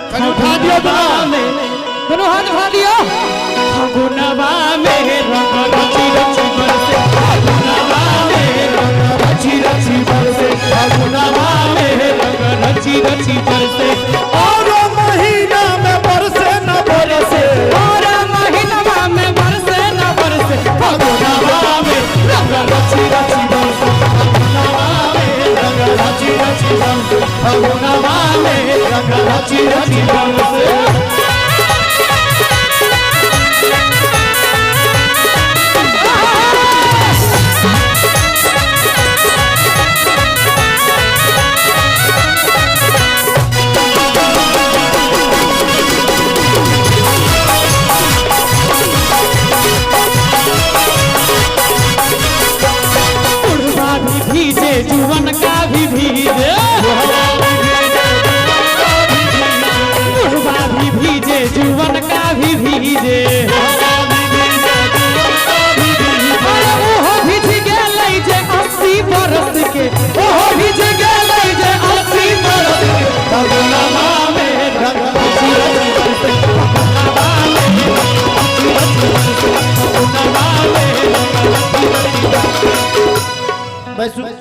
उठा दियो दोनों हाथ उठा दियो। फगुनवा में रंग रची रची बरसे, फगुनवा में रंग रची रची बरसे, फगुनवा में रंग रची रची बरसे। और महीना में बरसे न बरसे, और महीना में बरसे न बरसे, फगुनवा में रंग रची रची बरसे, फगुनवा में रंग रची रची बरसे, फगुनवा में रंग रची रची बरसे। भीजे जुवन का भी भीजे, बुढ़वा भी भीजे जुवन का भी भीजे, ओहो भीज गेलै जे 80 बरस के, ओहो भीज गेलै जे 80 बरस के। फगुनवा में रंग रची रची बरसे, फगुनवा में रंग रची रची बरसे, फगुनवा में रंग रची रची बरसे।